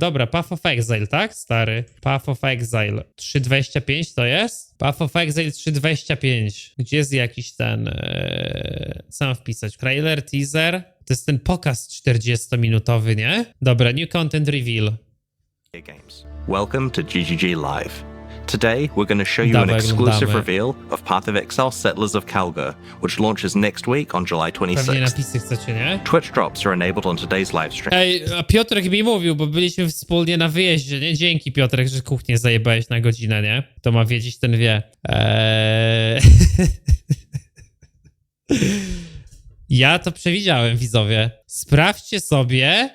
Dobra, Path of Exile, tak, stary? Path of Exile 3.25 to jest? Path of Exile 3.25. Gdzie jest jakiś ten... co mam wpisać? Trailer, teaser? To jest ten pokaz 40-minutowy, nie? Dobra, new content reveal. Games. Welcome to GGG Live. Today, we're going to show you an exclusive reveal of Path of Exile Settlers of Kalguur, which launches next week on July 26th. Pewnie napisy chcecie, nie? Twitch drops are enabled on today's livestream. Ej, a Piotrek mi mówił, bo byliśmy wspólnie na wyjeździe, nie? Dzięki, Piotrek, że kuchnię zajebałeś na godzinę, nie? Kto ma wiedzieć, ten wie. Ja to przewidziałem, widzowie. Sprawdźcie sobie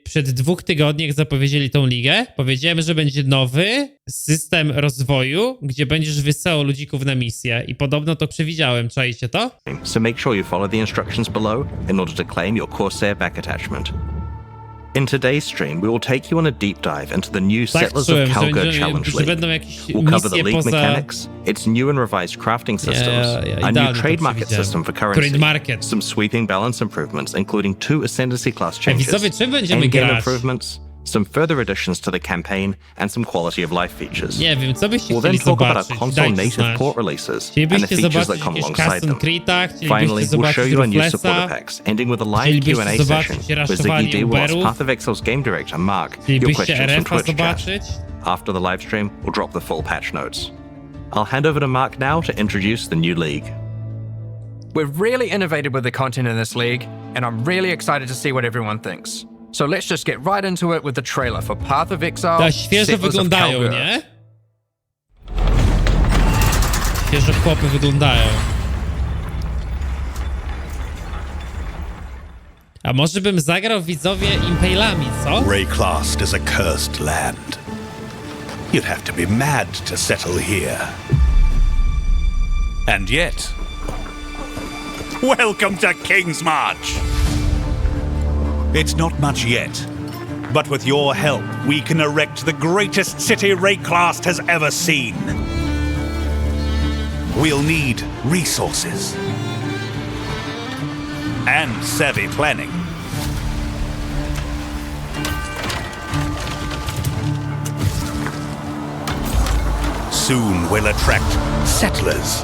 przed 2 tygodni, jak zapowiedzieli tą ligę, powiedziałem, że będzie nowy system rozwoju, gdzie będziesz wysyłał ludzików na misję i podobno to przewidziałem, czajcie to? So make sure you follow the instructions below in order to claim your Corsair back attachment. In today's stream, we will take you on a deep dive into the new Settlers of Kalguur Challenge League. We'll cover the league mechanics, its new and revised crafting systems, a new trade market system for currency, some sweeping balance improvements, including 2 ascendancy class changes, endgame improvements, some further additions to the campaign, and some quality of life features. Nie wiem, co byście We'll chcieli then talk about zobaczyć? our console native port releases and the features that come alongside them. Finally, we'll show you our new supporter packs, ending with a live Q&A session where Ziggy D will ask Path of Exile's game director Mark your questions from Twitch chat. After the live stream, we'll drop the full patch notes. I'll hand over to Mark now to introduce the new league. We've really innovated with the content in this league, and I'm really excited to see what everyone thinks. So let's just get right into it with the trailer for Path of Exile. To świeżo wyglądają, nie? Świeżo chłopy wyglądają. A może bym zagrał widzowie Impalami, co? Rayclast is a cursed land. You'd have to be mad to settle here. And yet, welcome to Kingsmarch! It's not much yet, but with your help, we can erect the greatest city Rayclast has ever seen. We'll need resources and savvy planning. Soon we'll attract settlers,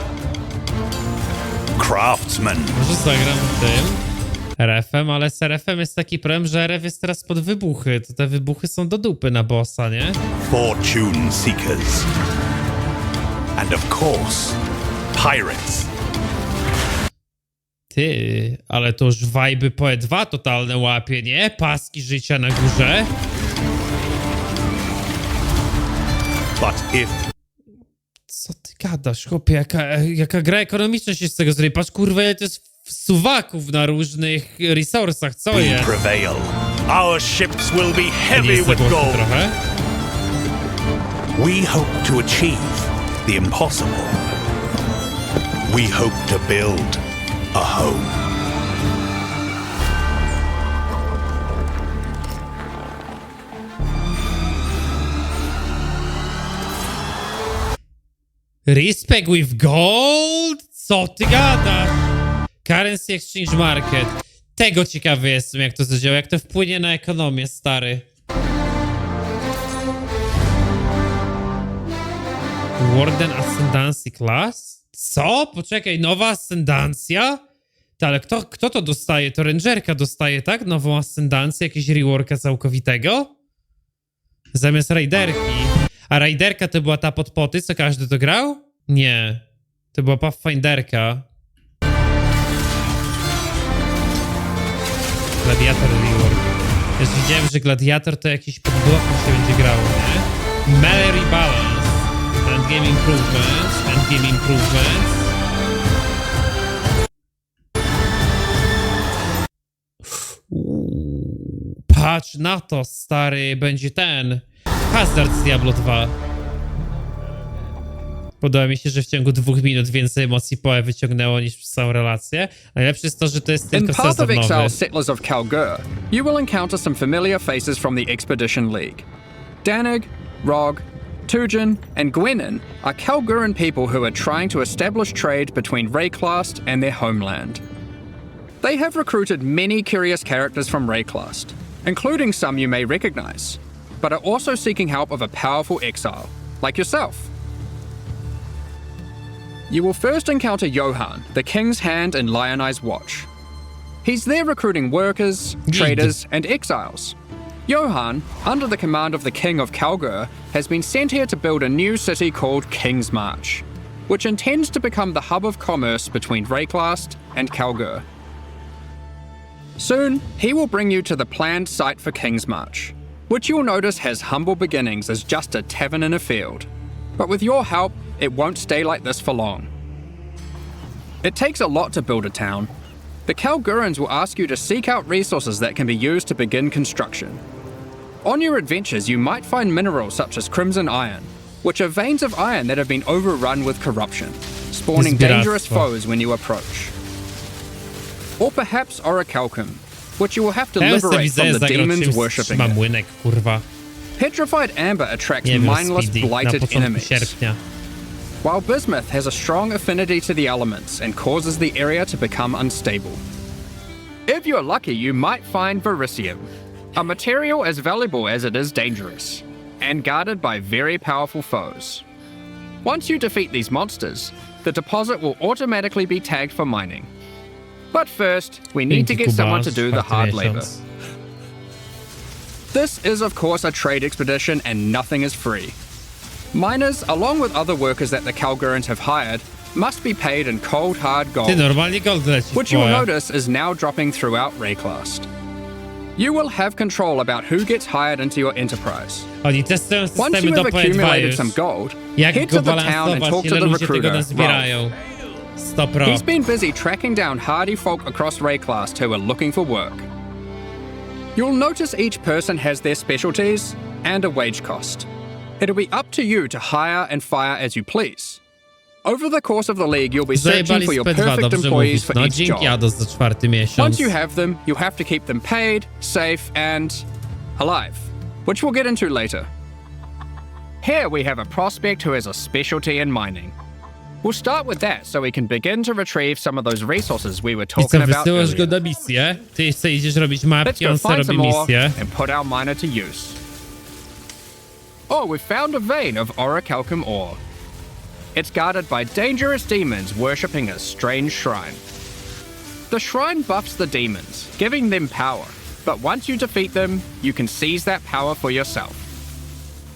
craftsmen. Może zagram tym RF-em, ale z RF-em jest taki problem, że RF jest teraz pod wybuchy. To te wybuchy są do dupy na bossa, nie? Fortune seekers. And of course, pirates. Ty, ale to już vibe'y PoE 2 totalne łapie, nie? Paski życia na górze. But if... Co ty gadasz, chłopie? Jaka gra ekonomiczna się z tego zrobi? Patrz, kurwa, to jest suwaków na różnych resursach, co jest? Prevail. Our ships will be heavy with gold. Trochę. We hope to achieve the impossible. We hope to build a home. Respect with gold? Co ty gadasz? Currency Exchange Market. Tego ciekawy jestem, jak to zadziała, jak to wpłynie na ekonomię, stary. Warden Ascendancy Class? Co? Poczekaj, nowa ascendancja? Ale kto to dostaje? To Rangerka dostaje, tak? Nową ascendancję, jakiegoś reworka całkowitego? Zamiast Raiderki. A Raiderka to była ta podpoty, co każdy to grał? Nie. To była Pathfinderka. Gladiator rework. Już widziałem, że Gladiator to jakiś podbloku się będzie grało, nie? Melee rebalance. Endgame improvements. Endgame improvements. Patrz na to, stary. Będzie ten Hazard z Diablo 2. Podoba mi się, że w ciągu 2 minut więcej emocji PoE wyciągnęło niż przez całą relację. Najlepsze jest to, że to jest tylko sezon nowy. In Path of Exile Settlers of Kalguur, you will encounter some familiar faces from the Expedition League. Danig, Rog, Tujin, and Gwenin are Kalguuran people who are trying to establish trade between Rayclast and their homeland. They have recruited many curious characters from Rayclast, including some you may recognize, but are also seeking help of a powerful exile, like yourself. You will first encounter Johan, the King's Hand in Lionized Watch. He's there recruiting workers, traders, and exiles. Johan, under the command of the King of Kalguur, has been sent here to build a new city called Kingsmarch, which intends to become the hub of commerce between Wraeclast and Kalguur. Soon, he will bring you to the planned site for Kingsmarch, which you'll notice has humble beginnings as just a tavern in a field. But with your help, it won't stay like this for long. It takes a lot to build a town. The Kalguurans will ask you to seek out resources that can be used to begin construction. On your adventures, you might find minerals such as crimson iron, which are veins of iron that have been overrun with corruption, spawning dangerous foes when you approach. Or perhaps orichalcum, which you will have to liberate from the demons worshipping it. Petrified amber attracts mindless, blighted enemies, while bismuth has a strong affinity to the elements and causes the area to become unstable. If you're lucky, you might find vericium, a material as valuable as it is dangerous, and guarded by very powerful foes. Once you defeat these monsters, the deposit will automatically be tagged for mining. But first, we need to get someone to do the hard labor. This is of course a trade expedition and nothing is free. Miners, along with other workers that the Kalguurans have hired, must be paid in cold hard gold, which you'll notice is now dropping throughout Wraeclast. You will have control about who gets hired into your enterprise. Once you have accumulated some gold, head to the town and talk to the recruiter, Rolf. He's been busy tracking down hardy folk across Wraeclast who are looking for work. You'll notice each person has their specialties and a wage cost. It'll be up to you to hire and fire as you please. Over the course of the league, you'll be searching for your perfect employees for each job. Once you have them, you'll have to keep them paid, safe, and alive, which we'll get into later. Here we have a prospect who has a specialty in mining. We'll start with that so we can begin to retrieve some of those resources we were talking about earlier. Let's go find some more and put our miner to use. Oh, we've found a vein of orichalcum ore. It's guarded by dangerous demons worshipping a strange shrine. The shrine buffs the demons, giving them power, but once you defeat them, you can seize that power for yourself.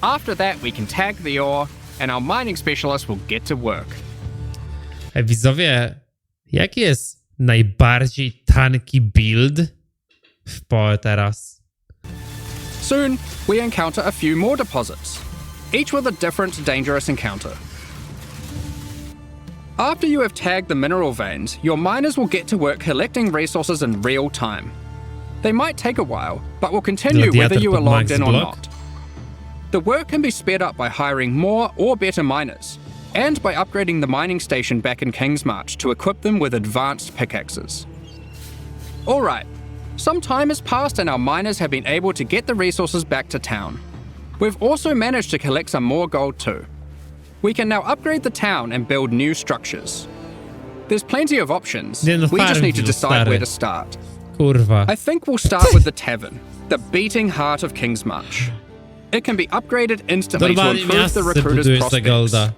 After that, we can tag the ore, and our mining specialist will get to work. Widzowie, jaki jest najbardziej tanki build w PoE teraz? Soon, we encounter a few more deposits, each with a different dangerous encounter. After you have tagged the mineral veins, your miners will get to work collecting resources in real time. They might take a while, but will continue whether you are logged in or not. The work can be sped up by hiring more or better miners, and by upgrading the mining station back in Kingsmarch to equip them with advanced pickaxes. Alright, some time has passed and our miners have been able to get the resources back to town. We've also managed to collect some more gold too. We can now upgrade the town and build new structures. There's plenty of options, we just need to decide where to start. I think we'll start with the tavern, the beating heart of Kingsmarch. It can be upgraded instantly to improve the recruiter's prospects.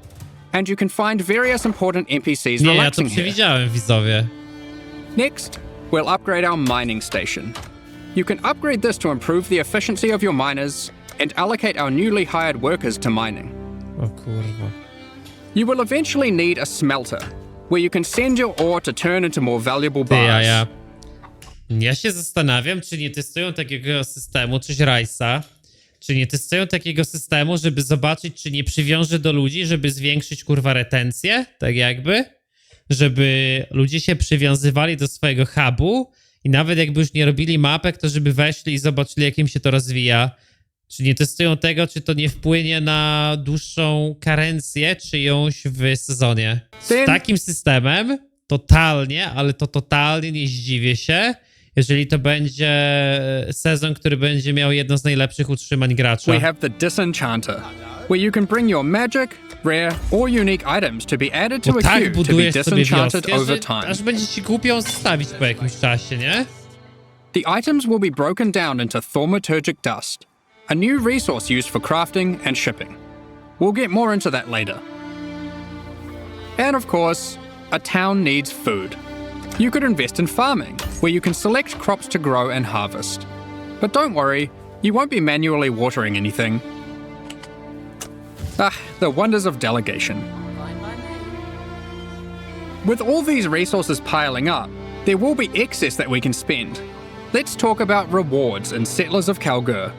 And you can find various important NPCs relaxing here. Next, we'll upgrade our mining station. You can upgrade this to improve the efficiency of your miners and allocate our newly hired workers to mining. You will eventually need a smelter, where you can send your ore to turn into more valuable bars. Ja się zastanawiam, czy nie testują takiego systemu, czy Rajsa, czy nie testują takiego systemu, żeby zobaczyć, czy nie przywiąże do ludzi, żeby zwiększyć kurwa retencję, tak jakby, żeby ludzie się przywiązywali do swojego hubu i nawet jakby już nie robili mapek, to żeby weszli i zobaczyli, jak im się to rozwija. Czy nie testują tego, czy to nie wpłynie na dłuższą karencję czyjąś w sezonie. Z takim systemem totalnie, ale to totalnie nie zdziwię się, jeżeli to będzie sezon, który będzie miał jedno z najlepszych utrzymań gracza. We have the disenchanter, where you can bring your magic, rare or unique items to be added to a queue to be disenchanted over time. Aż będzie ci głupio zostawić po jakimś czasie, nie? The items will be broken down into thaumaturgic dust, a new resource used for crafting and shipping. We'll get more into that later. And of course, a town needs food. You could invest in farming, where you can select crops to grow and harvest. But don't worry, you won't be manually watering anything. The wonders of delegation. With all these resources piling up, there will be excess that we can spend. Let's talk about rewards in Settlers of Kalguur.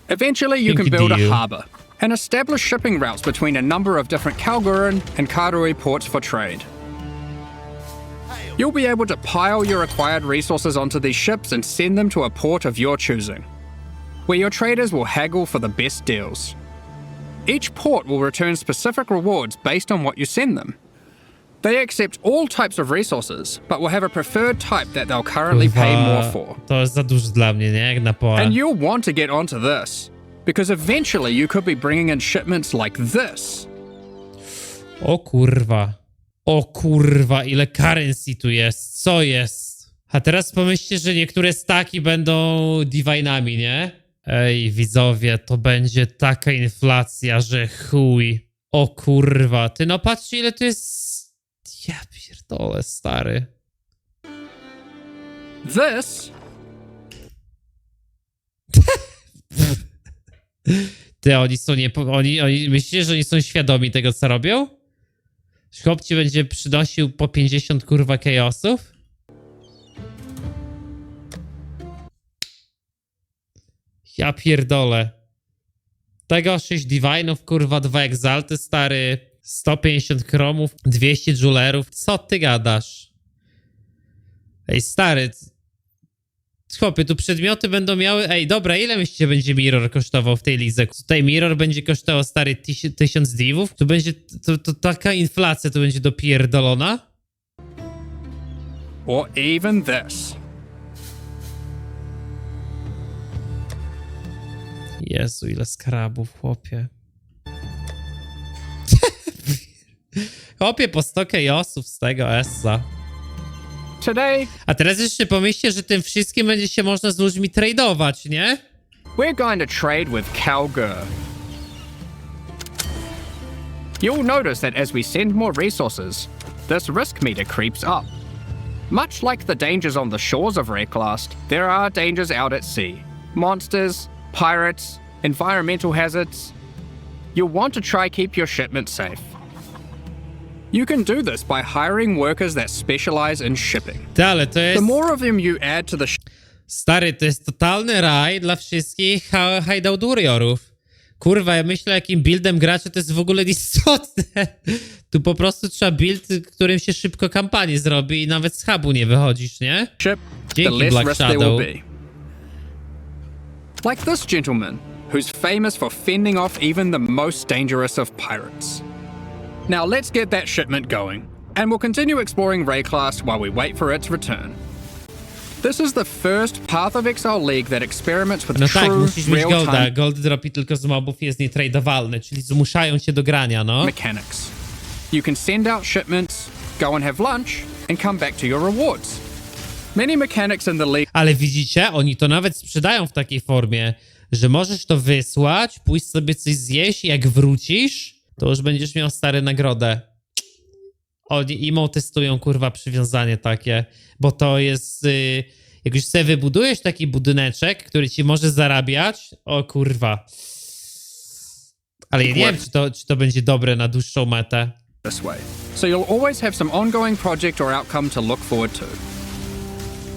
Eventually, you can build a harbour and establish shipping routes between a number of different Kalguuran and Karui ports for trade. You'll be able to pile your acquired resources onto these ships and send them to a port of your choosing, where your traders will haggle for the best deals. Each port will return specific rewards based on what you send them. They accept all types of resources, but will have a preferred type that they'll currently pay more for. To jest za dużo dla mnie, nie? Jak na PoE. And you'll want to get onto this, because eventually you could be bringing in shipments like this. O kurwa. O kurwa, ile currency tu jest. Co jest? A teraz pomyślcie, że niektóre staki będą divinami, nie? Ej, widzowie, to będzie taka inflacja, że chuj. O kurwa. Ty no patrzcie, ile tu jest... Ja pierdolę, stary. This... Ty, oni są nie... Oni myślicie, że oni są świadomi tego, co robią? Chłop ci będzie przynosił po 50 kurwa chaosów? Ja pierdolę. Tego 6 divine'ów, kurwa, 2 exalty, stary, 150 kromów, 200 julerów. Co ty gadasz? Ej, stary. Chłopie, tu przedmioty będą miały... Ej, dobra, ile myślicie będzie mirror kosztował w tej lidze? Tutaj mirror będzie kosztował, stary, 1000 divów? Tu będzie... To taka inflacja tu będzie dopierdolona? Or even this. Jezu, ile skarabów, chłopie. Chłopie, po 100 chaosów z tego Essa. Today, A teraz jeszcze pomyślcie, że tym wszystkim będzie się można z ludźmi tradeować, nie? we're going to trade with Kalguur. You'll notice that as we send more resources, this risk meter creeps up. Much like the dangers on the shores of Reklast, there are dangers out at sea. Monsters, pirates, environmental hazards. You'll want to try keep your shipment safe. You can do this by hiring workers that specialize in shipping. Ale to jest... The more of them you add to the Stary, to jest totalny raj dla wszystkich hideout warriorów. Kurwa, ja myślę, jakim buildem gracze to jest w ogóle istotne. Tu po prostu trzeba build, którym się szybko kampanię zrobi i nawet z hubu nie wychodzisz, nie? ship, the Dzięki less Black risk there will Shadow. be. Like this gentleman, who's famous for fending off even the most dangerous of pirates. Now let's get that shipment going, and we'll continue exploring Reklast while we wait for its return. This is the first Path of Exile League that experiments with No tak, true, musisz mieć golda. real-time Gold dropi tylko z mobów i jest nietradowalny, czyli zmuszają cię do grania, no. mechanics. You can send out shipments, go and have lunch, and come back to your rewards. Many mechanics in the league Ale widzicie, oni to nawet sprzedają w takiej formie, że możesz to wysłać, pójść sobie coś zjeść i jak wrócisz, to już będziesz miał stare nagrodę. Oni imo testują, kurwa, przywiązanie takie, bo to jest... jak już sobie wybudujesz taki budyneczek, który ci może zarabiać, o kurwa. Ale ja nie wiem, czy to będzie dobre na dłuższą metę. this way, so you'll always have some ongoing project or outcome to look forward to.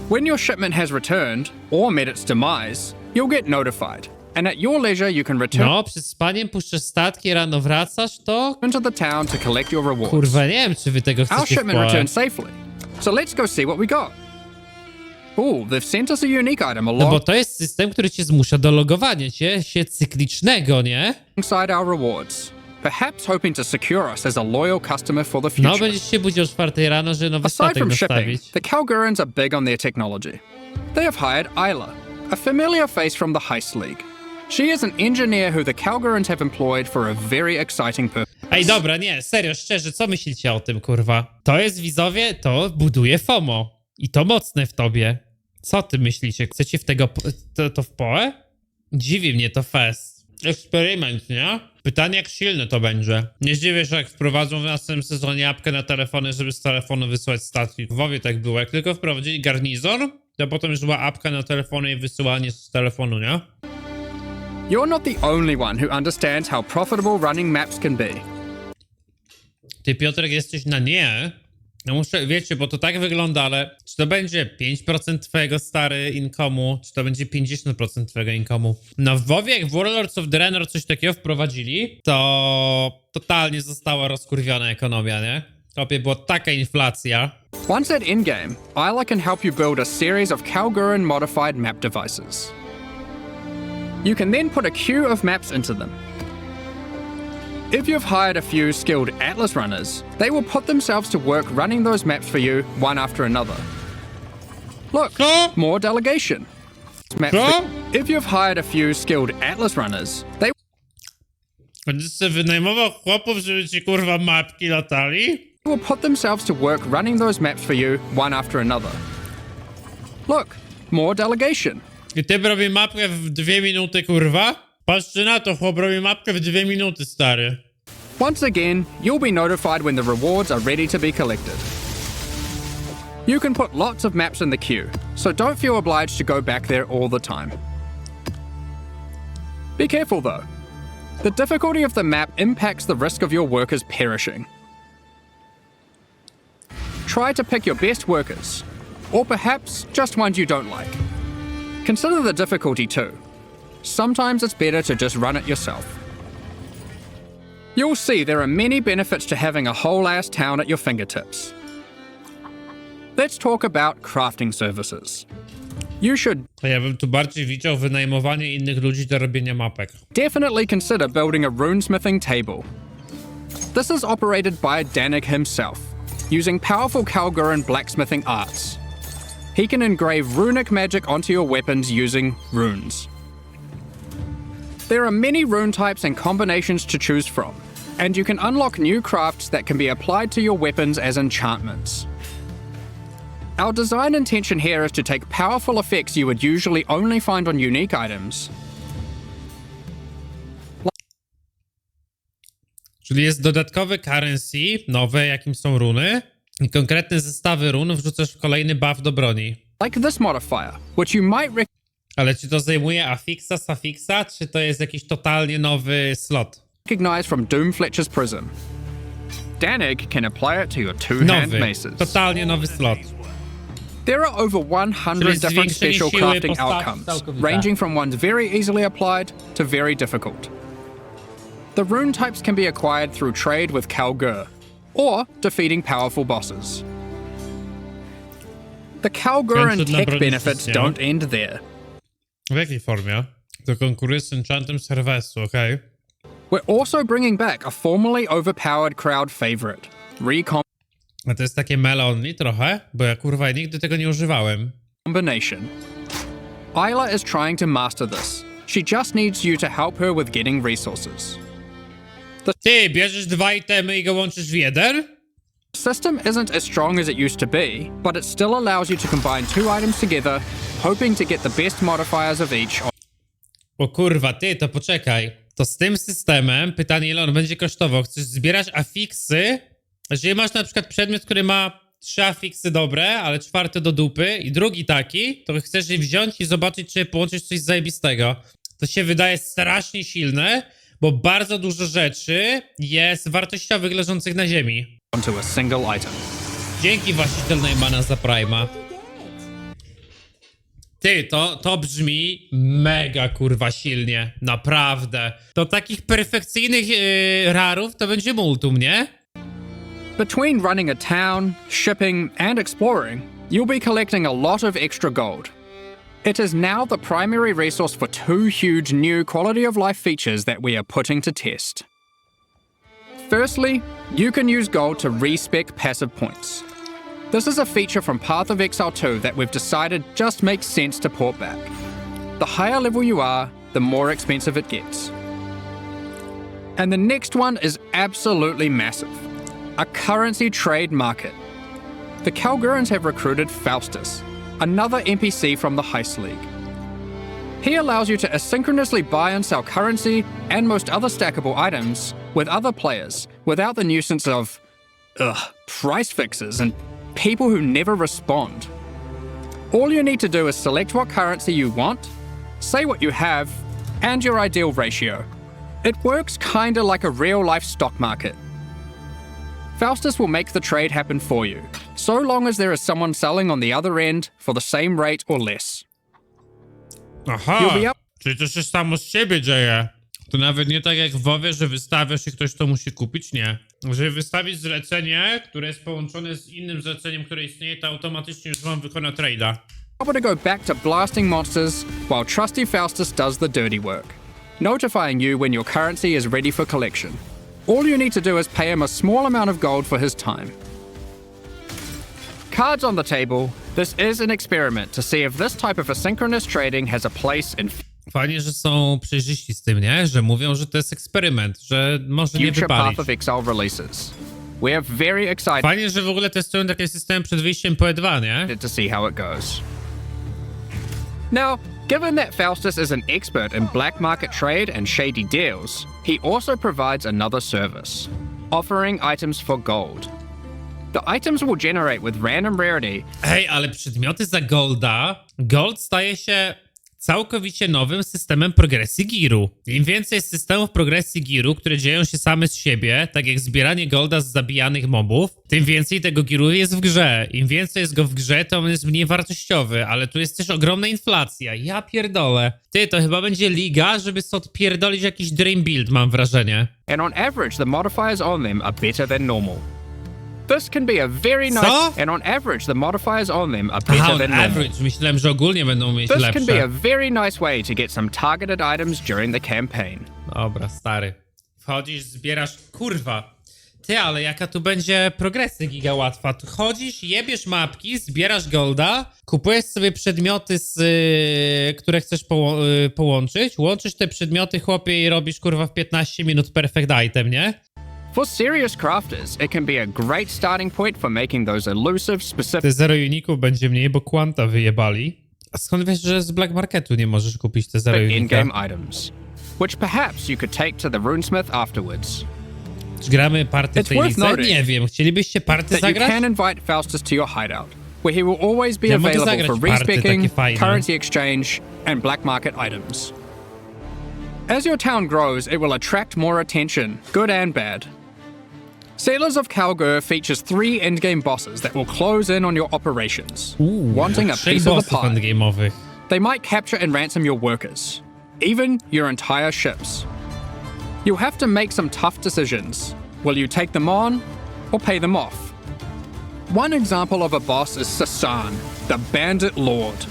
When your shipment has returned, or met its demise, you'll get notified, and at your leisure you can return No, przed spaniem puszczasz statki, rano wracasz, to... into the town to collect your rewards. Kurwa, nie wiem, czy wy tego Our chcecie shipment w PoE. returned safely, so let's go see what we got. Ooh, they've sent us a unique item No bo alongside to jest system, który cię zmusza do logowania się cyklicznego, nie? our rewards, perhaps hoping to secure us as a loyal customer for the future. No, będziesz się budził o 4 rano, że nowy Aside statek from shipping, dostawić. the Kalgurans are big on their technology. They have hired Isla, a familiar face from the Heist League. She is an engineer who the Kalgurans have employed for a very exciting purpose. Ej, dobra, nie, serio, szczerze, co myślicie o tym, kurwa? To jest, widzowie, to buduje FOMO. I to mocne w tobie. Co ty myślicie? Chcecie w tego... to w PoE? Dziwi mnie to fest. Eksperyment, nie? Pytanie, jak silne to będzie. Nie zdziwię się, jak wprowadzą w następnym sezonie apkę na telefony, żeby z telefonu wysłać statki. W WoWie tak było. Jak tylko wprowadzili garnizon, to potem już była apka na telefony i wysyłanie z telefonu, nie? You're not the only one who understands how profitable running maps can be. Ty, Piotrek, jesteś na nie. No muszę, wiecie, bo to tak wygląda, ale czy to będzie 5% twojego stary income'u, czy to będzie 50% twojego income'u? No w WoWie, jak w Warlords of Draenor coś takiego wprowadzili, to totalnie została rozkurwiona ekonomia, nie? Topie była taka inflacja. Once at Endgame, Isla can help you build a series of Kalguuran modified map devices. You can then put a queue of maps into them. If you've hired a few skilled Atlas runners, they will put themselves to work running those maps for you one after another. Look, Co? more delegation. Co? If you've hired a few skilled Atlas runners, they Będziesz sobie wynajmował chłopów, żeby ci kurwa mapki latali? will put themselves to work running those maps for you one after another. Look, more delegation. I ty robi mapkę w 2 minuty, kurwa? Patrzcie na to, chłop robi mapkę w 2 minuty, stary. Once again, you'll be notified when the rewards are ready to be collected. You can put lots of maps in the queue, so don't feel obliged to go back there all the time. Be careful though. The difficulty of the map impacts the risk of your workers perishing. Try to pick your best workers, or perhaps just ones you don't like. Consider the difficulty too. Sometimes it's better to just run it yourself. You'll see there are many benefits to having a whole-ass town at your fingertips. Let's talk about crafting services. You should Ja bym tu bardziej widział wynajmowanie innych ludzi do robienia mapek. definitely consider building a runesmithing table. This is operated by Danig himself, using powerful Kalguuran blacksmithing arts. He can engrave runic magic onto your weapons using runes. There are many rune types and combinations to choose from, and you can unlock new crafts that can be applied to your weapons as enchantments. Our design intention here is to take powerful effects you would usually only find on unique items. Czyli jest dodatkowy currency, nowe, jakim są runy, i konkretne zestawy run wrzucasz w kolejny buff do broni. Like this modifier, which you might Ale czy to zajmuje afixa, suffixa, czy to jest jakiś totalnie nowy slot? recognize from Doomfletcher's Prism. Danig can apply it to your two-hand Nowy, maces. totalnie nowy slot. There are over 100 Czyli different zwiększenie special siły crafting postaci outcomes, całkowite. ranging from ones very easily applied to very difficult. The rune types can be acquired through trade with Kalguur, or defeating powerful bosses. The Kalguuran Pięćset na tech broni benefits istnieją. don't end there. W jakiej formie? To konkuruje z enchantem serwesu, okej. We're also bringing back a formerly overpowered crowd favorite, A to jest takie mele-only trochę? Bo ja kurwa nigdy tego nie używałem. Recombination. Isla is trying to master this. She just needs you to help her with getting resources. Ty, bierzesz 2 itemy i go łączysz w jeden? System isn't as strong as it used to be, but it still allows you to combine 2 items together, hoping to get the best modifiers of each. O kurwa, ty, to poczekaj. To z tym systemem, pytanie ile on będzie kosztował. Chcesz zbierać afiksy? Jeżeli masz na przykład przedmiot, który ma 3 afiksy dobre, ale 4 do dupy i drugi taki, to chcesz je wziąć i zobaczyć, czy połączyć coś zajebistego. To się wydaje strasznie silne, bo bardzo dużo rzeczy jest wartościowych leżących na ziemi. Onto a single item. Dzięki właściciel Neymana za Prime'a. Ty, to brzmi mega kurwa silnie. Naprawdę. To takich perfekcyjnych rarów to będzie multum, nie? Between running a town, shipping, and exploring, you'll be collecting a lot of extra gold. It is now the primary resource for 2 huge new quality of life features that we are putting to test. Firstly, you can use gold to respec passive points. This is a feature from Path of Exile 2 that we've decided just makes sense to port back. The higher level you are, the more expensive it gets. And the next one is absolutely massive. A currency trade market. The Kalguurans have recruited Faustus, another NPC from the Heist League. He allows you to asynchronously buy and sell currency and most other stackable items with other players without the nuisance of, price fixes and people who never respond. All you need to do is select what currency you want, say what you have, and your ideal ratio. It works kinda like a real-life stock market. Faustus will make the trade happen for you, so long as there is someone selling on the other end for the same rate or less. Aha, czyli to się samo z siebie dzieje. To nawet nie tak jak w WoWie, że wystawiasz i ktoś to musi kupić, nie. Jeżeli wystawić zlecenie, które jest połączone z innym zleceniem, które istnieje, to automatycznie już wam wykona trade'a. Able to go back to blasting monsters while trusty Faustus does the dirty work, notifying you when your currency is ready for collection. All you need to do is pay him a small amount of gold for his time. Cards on the table. This is an experiment to see if this type of asynchronous trading has a place in Fajnie, że są przejrzyści z tym, nie? Że mówią, że to jest eksperyment, że może nie future wypalić. Path of Exile releases. We are very excited Fajnie, że w ogóle testują taki system przed wyjściem PoE 2, nie? to see how it goes. Now, given that Faustus is an expert in black market trade and shady deals, he also provides another service, offering items for gold. The items will generate with random rarity. Ej, ale przedmioty za golda... Gold staje się całkowicie nowym systemem progresji giru. Im więcej systemów progresji giru, które dzieją się same z siebie, tak jak zbieranie golda z zabijanych mobów, tym więcej tego giru jest w grze. Im więcej jest go w grze, to on jest mniej wartościowy, ale tu jest też ogromna inflacja. Ja pierdolę. Ty, to chyba będzie liga, żeby sobie odpierdolić jakiś dream build, mam wrażenie. And on average, the modifiers on them are better than normal. This can be a very nice... Co? And on average, the modifiers on them are better Aha, on than normal. average. Myślałem, że ogólnie będą mieć This lepsze. can be a very nice way to get some targeted items during the campaign. Dobra, stary. Wchodzisz, zbierasz... Kurwa. Ty, ale jaka tu będzie progresja giga łatwa. Tu chodzisz, jebiesz mapki, zbierasz golda, kupujesz sobie przedmioty, które chcesz połączyć, łączysz te przedmioty, chłopie, i robisz, kurwa, w 15 minut perfect item, nie? For serious crafters, it can be a great starting point for making those elusive, specific... Te 0 uników będzie mniej, bo Quanta wyjebali. A skąd wiesz, że z Black Marketu nie możesz kupić te 0 unika? in-game items, which perhaps you could take to the runesmith afterwards. Czy gramy party w It's tej worth lidze? noting Nie wiem. Chcielibyście party That you zagrać? can invite Faustus to your hideout, where he will always be Ja mogę available zagrać for party, respecking, takie fajne. currency exchange, and black market items. As your town grows, it will attract more attention, good and bad. Settlers of Kalguur features 3 endgame bosses that will close in on your operations, wanting a 3 piece of the bossów pie. endgame'owych. They might capture and ransom your workers, even your entire ships. You'll have to make some tough decisions. Will you take them on or pay them off? One example of a boss is Sasan, the bandit lord.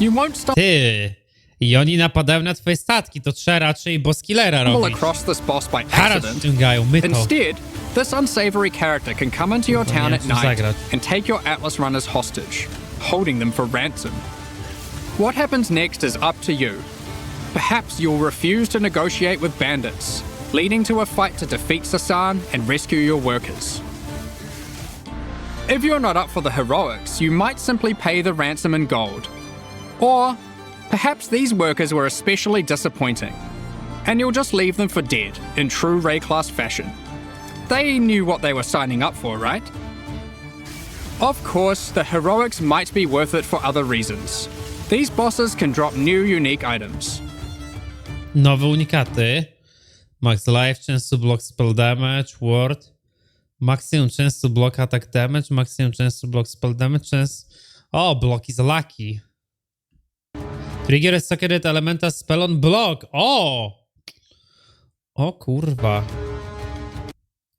You won't stumble Ty. I oni napadają na twoje statki, to trzeba raczej bosskillera robić. across this boss by Haracz accident. wciągają, my to. Instead, this unsavory character can come into your town at nie night zagrać. and take your Atlas runners hostage, holding them for ransom. What happens next is up to you. Perhaps you'll refuse to negotiate with bandits, leading to a fight to defeat Sasan and rescue your workers. If you're not up for the heroics, you might simply pay the ransom in gold. Or perhaps these workers were especially disappointing, and you'll just leave them for dead in true Ray class fashion. They knew what they were signing up for, right? Of course, the heroics might be worth it for other reasons. These bosses can drop new unique items. Nowe unikaty. Max life, często block spell damage, ward. Maksimum często block attack damage, maksimum często block spell damage, O, block is lucky. Trigger is socketed elementa spell on block. O! O kurwa.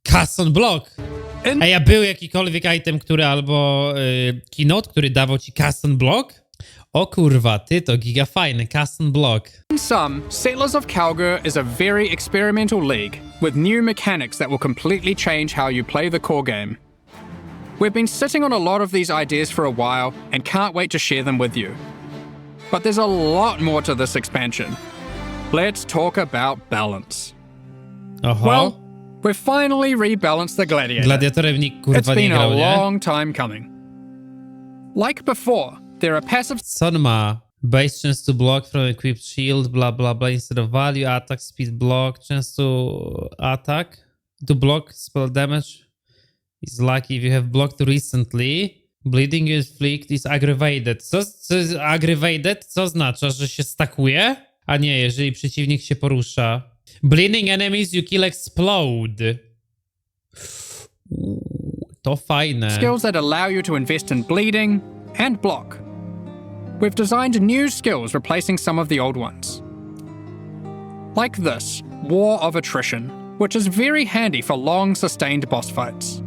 Cast on block. Ej, a był jakikolwiek item, który albo keynote, który dawał ci cast on block? O kurwa, ty to giga fajny, cast on block. In sum, Settlers of Kalguur is a very experimental league with new mechanics that will completely change how you play the core game. We've been sitting on a lot of these ideas for a while and can't wait to share them with you. But there's a lot more to this expansion. Let's talk about balance. Oho. Well, we've finally rebalanced the Gladiator. Gladiatorem nikt It's kurwa nie been a grał, nie? long time coming. Like before, there are passive Co on ma? Base chance to block from equipped shield, blah blah blah, instead of value, attack, speed block, chance to attack, to block spell damage is lucky if you have blocked recently. Bleeding inflict is aggravated. Co jest aggravated? Co oznacza, że się stakuje? A nie, jeżeli przeciwnik się porusza. Bleeding enemies you kill explode. To fajne. skills that allow you to invest in bleeding and block. We've designed new skills replacing some of the old ones. Like this, War of Attrition, which is very handy for long sustained boss fights.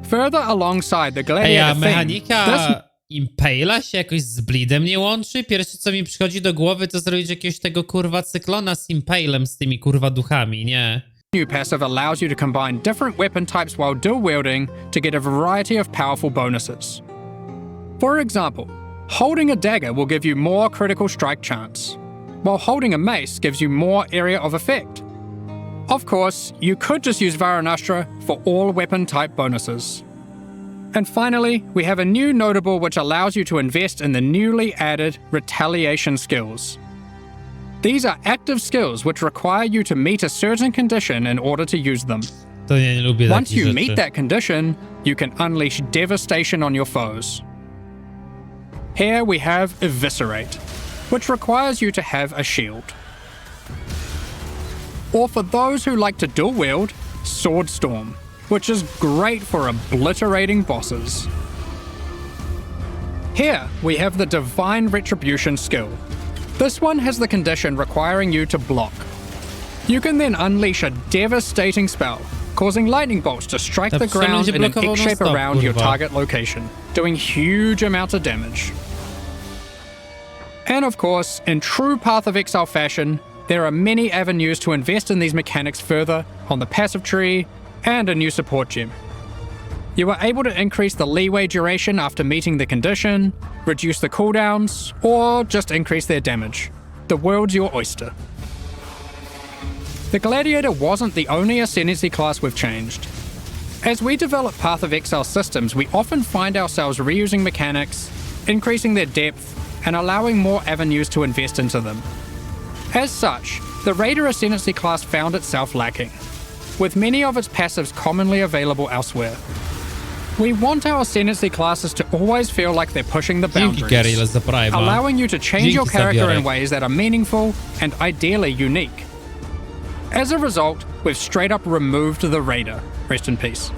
Further alongside the Ej, gladiator a theme, mechanika Impale'a się jakoś z Bleedem nie łączy? Pierwsze co mi przychodzi do głowy to zrobić jakiegoś tego kurwa cyklona z Impale'em, z tymi kurwa duchami, nie? new passive allows you to combine different weapon types while dual wielding to get a variety of powerful bonuses. For example, holding a dagger will give you more critical strike chance, while holding a mace gives you more area of effect. Of course, you could just use Varanastra for all weapon type bonuses. And finally, we have a new notable which allows you to invest in the newly added Retaliation skills. These are active skills which require you to meet a certain condition in order to use them. To nie lubię Once takich you rzeczy. meet that condition, you can unleash devastation on your foes. Here we have Eviscerate, which requires you to have a shield. Or for those who like to dual wield, Swordstorm, which is great for obliterating bosses. Here we have the Divine Retribution skill. This one has the condition requiring you to block. You can then unleash a devastating spell, causing lightning bolts to strike the ground in an X shape around your target location, doing huge amounts of damage. And of course, in true Path of Exile fashion, there are many avenues to invest in these mechanics further on the passive tree and a new support gem. You are able to increase the leeway duration after meeting the condition, reduce the cooldowns, or just increase their damage. The world's your oyster. The Gladiator wasn't the only Ascendancy class we've changed. As we develop Path of Exile systems, we often find ourselves reusing mechanics, increasing their depth, and allowing more avenues to invest into them. As such, the Raider Ascendancy class found itself lacking, with many of its passives commonly available elsewhere. We want our Ascendancy classes to always feel like they're pushing the boundaries, allowing you to change your character in ways that are meaningful and ideally unique. As a result, we've straight up removed the Raider, rest in peace,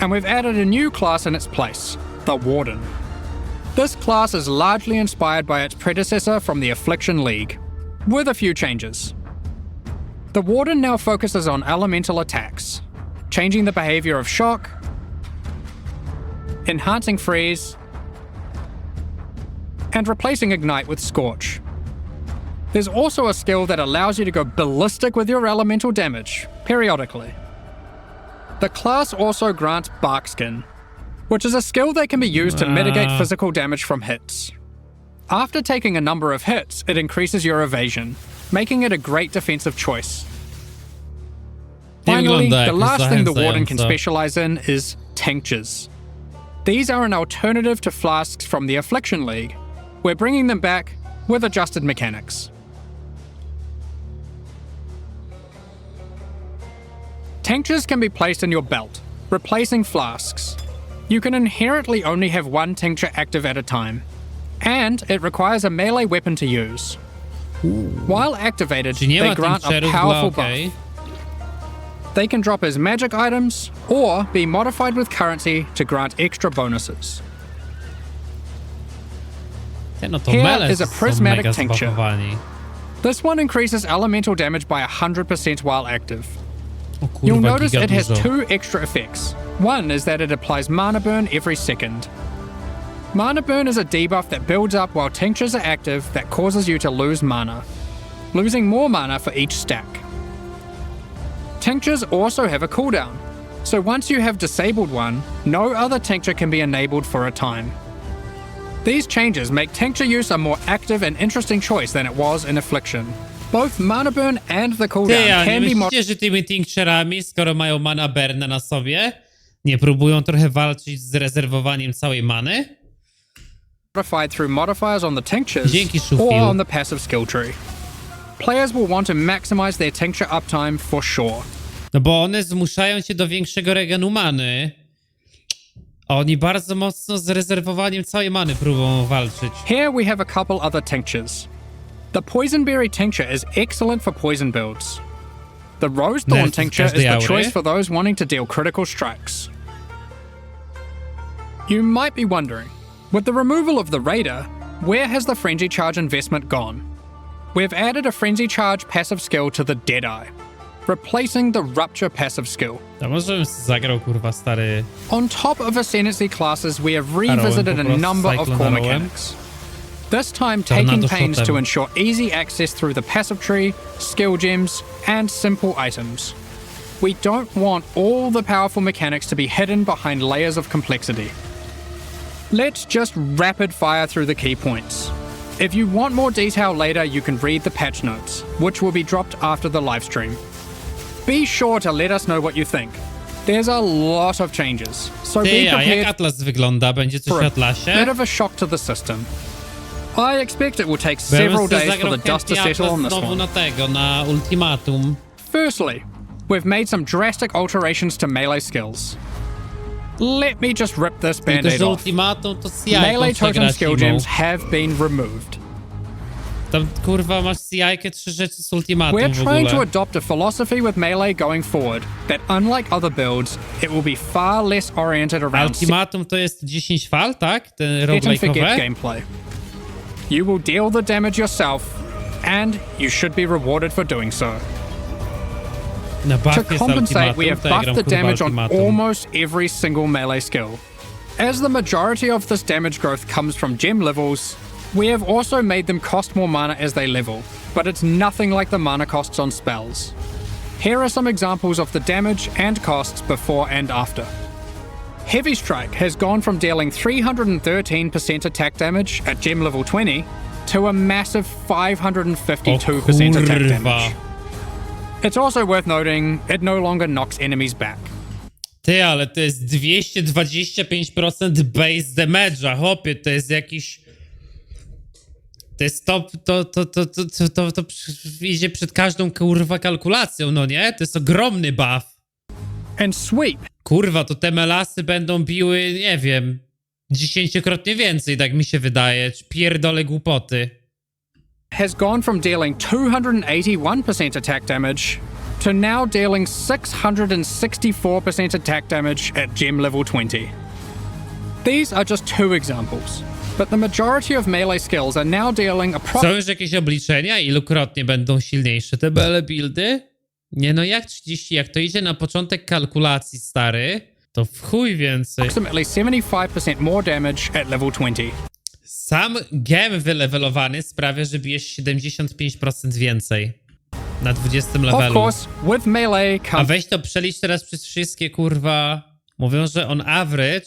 and we've added a new class in its place, the Warden. This class is largely inspired by its predecessor from the Affliction League, with a few changes. The Warden now focuses on elemental attacks, changing the behavior of shock, enhancing freeze, and replacing ignite with scorch. There's also a skill that allows you to go ballistic with your elemental damage, periodically. The class also grants Barkskin, which is a skill that can be used to mitigate physical damage from hits. After taking a number of hits, it increases your evasion, making it a great defensive choice. Finally, the last thing the Warden can specialize in is tinctures. These are an alternative to flasks from the Affliction League. We're bringing them back with adjusted mechanics. Tinctures can be placed in your belt, replacing flasks. You can inherently only have one tincture active at a time, and it requires a melee weapon to use. While activated, they grant a powerful buff. They can drop as magic items, or be modified with currency to grant extra bonuses. Here is a prismatic tincture. This one increases elemental damage by 100% while active. You'll notice it has two extra effects. One is that it applies mana burn every second. Mana burn is a debuff that builds up while tinctures are active that causes you to lose mana, losing more mana for each stack. Tinctures also have a cooldown, so once you have disabled one, no other tincture can be enabled for a time. These changes make tincture use a more active and interesting choice than it was in Affliction. Both mana burn and the cooldown can be modified. Że tymi tincturami, skoro mają mana burn na sobie, nie próbują trochę walczyć z rezerwowaniem całej many? modified through modifiers on the tinctures Dzięki, or Shufil. on the passive skill tree. Players will want to maximize their tincture uptime for sure. No bo one zmuszają cię do większego regenu many. A oni bardzo mocno z rezerwowaniem całej many próbują walczyć. Here we have a couple other tinctures. The Poisonberry tincture is excellent for poison builds. The Rose Thorn Nerf tincture is każdej the aury. choice for those wanting to deal critical strikes. You might be wondering, with the removal of the Raider, where has the Frenzy Charge investment gone? We've added a Frenzy Charge passive skill to the Deadeye, replacing the Rupture passive skill. A może bym zagrał, kurwa, stary... On top of Ascendancy classes, we have revisited a number of core mechanics. This time taking pains to ensure easy access through the passive tree, skill gems, and simple items. We don't want all the powerful mechanics to be hidden behind layers of complexity. Let's just rapid fire through the key points. If you want more detail later, you can read the patch notes, which will be dropped after the livestream. Be sure to let us know what you think. There's a lot of changes, so be Ty, a jak prepared Atlas wygląda? Będzie coś for w a Atlasie? bit of a shock to the system. I expect it will take Bo ja bym several sobie days for zagrał the dust to chętnie settle Atlas on this znowu one. na tego, na ultimatum. Firstly, we've made some drastic alterations to melee skills. Let me just rip this Tylko, band-aid że off. ultimatum to CI Melee totem grać skill zimą. gems have been removed. Tam, kurwa, masz CI-kę 3 rzeczy z ultimatum We're w trying to ogóle. adopt a philosophy with melee going forward that, unlike other builds, it will be far less oriented A around ultimatum to jest 10 fal, tak? Te set and forget roguelike'owe? gameplay. You will deal the damage yourself, and you should be rewarded for doing so. Na To buff jest compensate, we ultimatum, have to ja buffed gram, the kurwa, damage on ultimatum. almost every single melee skill. As the majority of this damage growth comes from gem levels, we have also made them cost more mana as they level, but it's nothing like the mana costs on spells. Here are some examples of the damage and costs before and after. Heavy Strike has gone from dealing 313% attack damage at gem level 20 to a massive 552% attack kurwa. damage. It's also worth noting, it no longer knocks enemies back. Ty, ale to jest 225% base damage'a, hopie, to jest jakiś... To jest to idzie przed każdą kurwa kalkulacją, no nie? To jest ogromny buff. And Sweep Kurwa, to te melasy będą biły, nie wiem, 10-krotnie więcej, tak mi się wydaje. Pierdolę głupoty. has gone from dealing 281% attack damage to now dealing 664% attack damage at gem level 20. These are just two examples, but the majority of melee skills are now dealing Są już jakieś obliczenia, ilukrotnie będą silniejsze te bele buildy? Nie no, jak 30, jak to idzie na początek kalkulacji, stary, to w chuj więcej. approximately 75% more damage at level 20. Sam gem wylewelowany sprawia, że bijesz 75% więcej na 20 Of levelu. course, with melee A comes weź to przelicz teraz przez wszystkie, kurwa. Mówią, że on average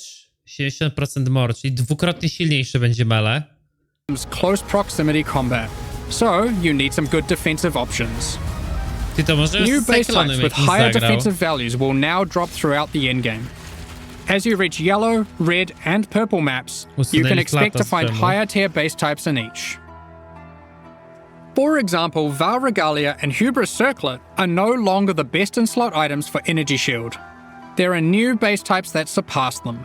70% more, czyli dwukrotnie silniejszy będzie melee. close proximity combat, so you need some good defensive options. Ty to możesz New z base Cyclonem types with jakiś higher zagrał. defensive values will now drop throughout the endgame. As you reach yellow, red, and purple maps, you Usunęli can expect to flata z find czemu. higher tier base types in each. For example, Val Regalia and Hubris Circlet are no longer the best in slot items for Energy Shield. There are new base types that surpass them.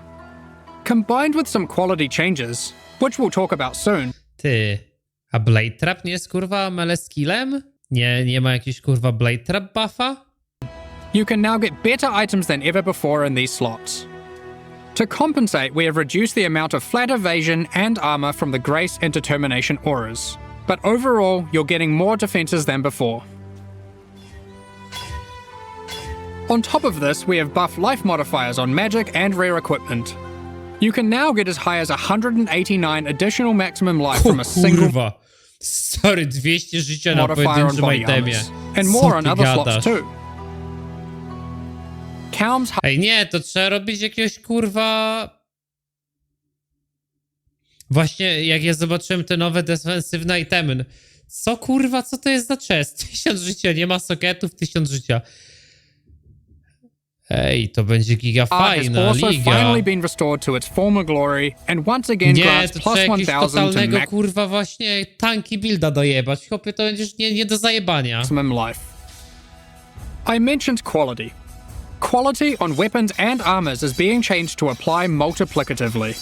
Combined with some quality changes, which we'll talk about soon, Ty, a Blade Trap nie jest kurwa melee skillem? Nie ma jakiejś kurwa Blade Trap buffa? you can now get better items than ever before in these slots. To compensate, we have reduced the amount of flat evasion and armor from the Grace and Determination auras, but overall, you're getting more defenses than before. On top of this, we have buffed life modifiers on magic and rare equipment. You can now get as high as 189 additional maximum life from a single Kurwa. Sorry, 200 życia na modifier on pojedynczym body itemie. armors, and Co more on ty other gadasz? slots too. Calm's Ej, nie, to trzeba robić jakiegoś kurwa... Właśnie jak ja zobaczyłem te nowe defensywne itemy. Co kurwa, co to jest za chest? 1000 życia, nie ma soketów, 1000 życia. Ej, to będzie giga Art has fajna also liga. finally been restored to its former glory and once again Nie, grants to plus trzeba jakiegoś 1000 to totalnego, kurwa, właśnie tanki builda dojebać. Chłopie, to będziesz nie do zajebania. maximum life. I mentioned quality. Quality on weapons and armors is being changed to apply multiplicatively.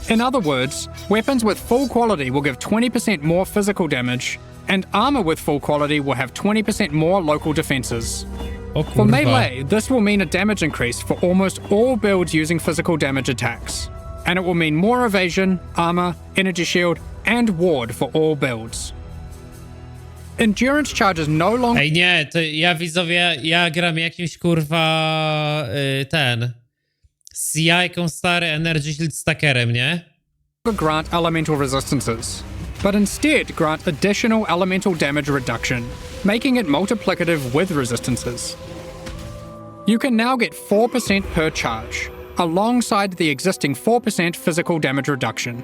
In other words, weapons with full quality will give 20% more physical damage, and armor with full quality will have 20% more local defenses. O For kurwa. melee, this will mean a damage increase for almost all builds using physical damage attacks, and it will mean more evasion, armor, energy shield, and ward for all builds. Endurance charges no longer Ej, nie, to ja widzowie, ja gram jakimś kurwa z jajką stary Energy Shield Stackerem, nie? grant elemental resistances, but instead grant additional elemental damage reduction, making it multiplicative with resistances. You can now get 4% per charge, alongside the existing 4% physical damage reduction.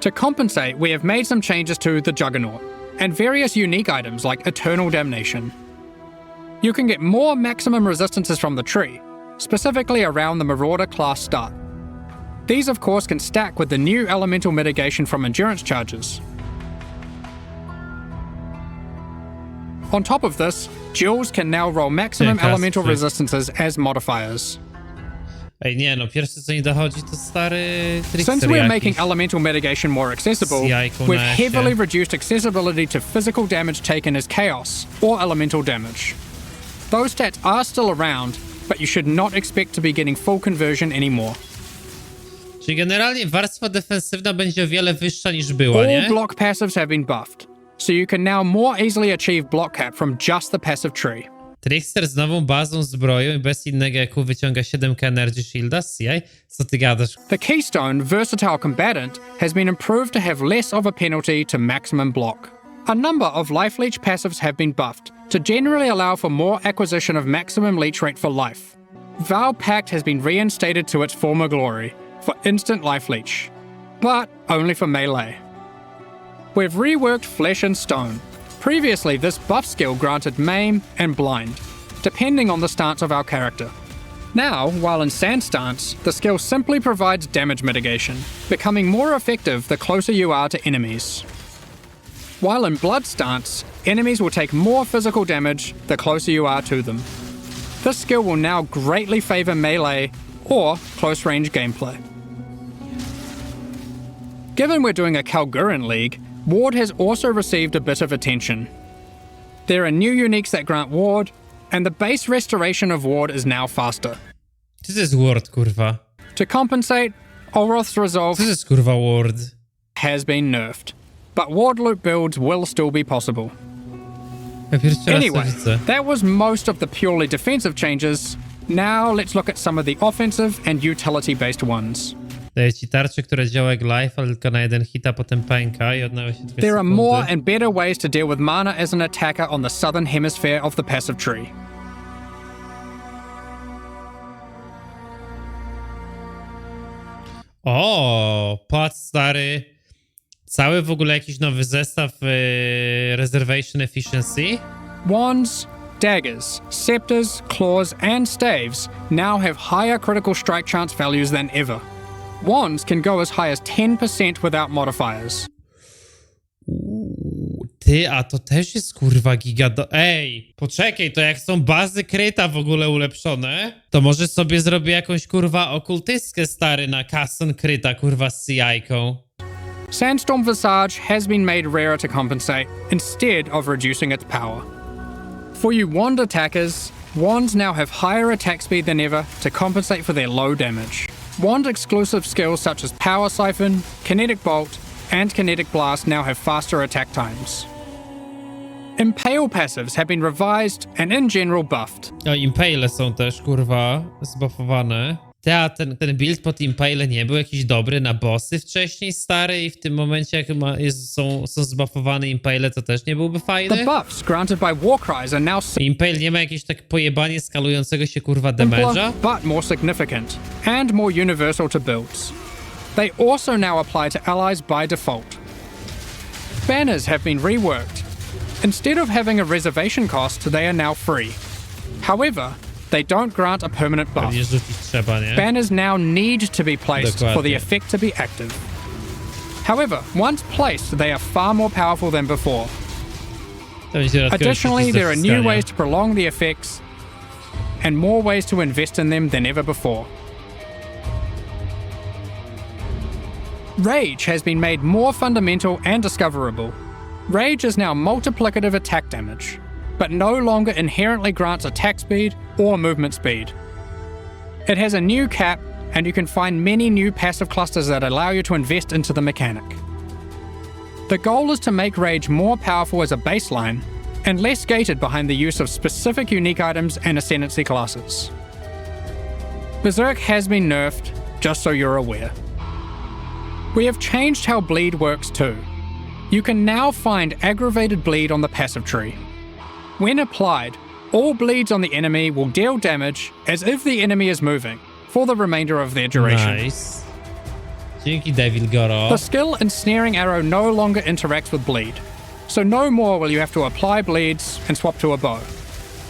To compensate, we have made some changes to the Juggernaut, and various unique items like Eternal Damnation. You can get more maximum resistances from the tree, specifically around the Marauder class start. These of course can stack with the new elemental mitigation from endurance charges. On top of this, duels can now roll maximum elemental resistances as modifiers. Ej, nie no, pierwsze co mi dochodzi to stary trickster Since we're jakiś. making elemental mitigation more accessible, Jajką we've na się. heavily reduced accessibility to physical damage taken as chaos or elemental damage. Those stats are still around, but you should not expect to be getting full conversion anymore. Czyli generalnie warstwa defensywna będzie o wiele wyższa niż była, All nie? block passives have been buffed, so you can now more easily achieve block cap from just the passive tree. Trickster z nową bazą zbroją i bez innego jaku wyciąga 7k Energy Shielda z CI? Co ty gadasz? The Keystone Versatile Combatant has been improved to have less of a penalty to maximum block. A number of Life Leech passives have been buffed to generally allow for more acquisition of maximum leech rate for life. Vow Pact has been reinstated to its former glory for instant Life Leech, but only for melee. We've reworked Flesh and Stone. Previously, this buff skill granted Maim and Blind, depending on the stance of our character. Now, while in Sand stance, the skill simply provides damage mitigation, becoming more effective the closer you are to enemies. While in Blood stance, enemies will take more physical damage the closer you are to them. This skill will now greatly favor melee or close range gameplay. Given we're doing a Kalguuran league, Ward has also received a bit of attention. There are new uniques that grant Ward, and the base restoration of Ward is now faster. Co to jest ward, kurwa? To compensate, Olroth's Co Resolve to jest kurwa ward? has been nerfed, but Ward loop builds will still be possible. Ja pierwszy raz to Anyway, widzę. that was most of the purely defensive changes. Now let's look at some of the offensive and utility-based ones. Daje ci tarczę, która działa jak life, ale tylko na jeden hit, a potem pęka i odnawia się 2 There are sekundy. more and better ways to deal with mana as an attacker on the southern hemisphere of the passive tree. O, patrz stary. Cały w ogóle jakiś nowy zestaw Reservation Efficiency. Wands, daggers, scepters, claws, and staves now have higher critical strike chance values than ever. Wands can go as high as 10% without modifiers. Ty, a to też jest kurwa giga do... Ej, poczekaj, to jak są bazy kryta w ogóle ulepszone, to może sobie zrobię jakąś kurwa okultystkę stary na custom kryta kurwa z CI-ką. Sandstorm Visage has been made rarer to compensate, instead of reducing its power. For you wand attackers, wands now have higher attack speed than ever to compensate for their low damage. Wand exclusive skills such as Power Siphon, Kinetic Bolt, and Kinetic Blast now have faster attack times. Impale passives have been revised and in general buffed. O, Impale są też kurwa zbuffowane. A ten build pod Impale nie był jakiś dobry na bossy wcześniej, stary, i w tym momencie jak są zbuffowane Impale, to też nie byłby fajny. The buffs granted by Warcries are now Impale nie ma jakiegoś tak pojebanie skalującego się kurwa simpler, damage'a? but more significant, and more universal to builds. They also now apply to allies by default. Banners have been reworked. Instead of having a reservation cost, they are now free. However, they don't grant a permanent buff. Pewnie rzucić trzeba, nie? Banners now need to be placed for the effect to be active. However, once placed, they are far more powerful than before. Additionally, there are new ways to prolong the effects and more ways to invest in them than ever before. Rage has been made more fundamental and discoverable. Rage is now multiplicative attack damage, but no longer inherently grants attack speed or movement speed. It has a new cap, and you can find many new passive clusters that allow you to invest into the mechanic. The goal is to make Rage more powerful as a baseline, and less gated behind the use of specific unique items and ascendancy classes. Berserk has been nerfed, just so you're aware. We have changed how bleed works too. You can now find aggravated bleed on the passive tree. When applied, all bleeds on the enemy will deal damage as if the enemy is moving, for the remainder of their duration. Nice. Dzięki, Devil Goro. The skill Ensnaring Arrow no longer interacts with bleed, so no more will you have to apply bleeds and swap to a bow.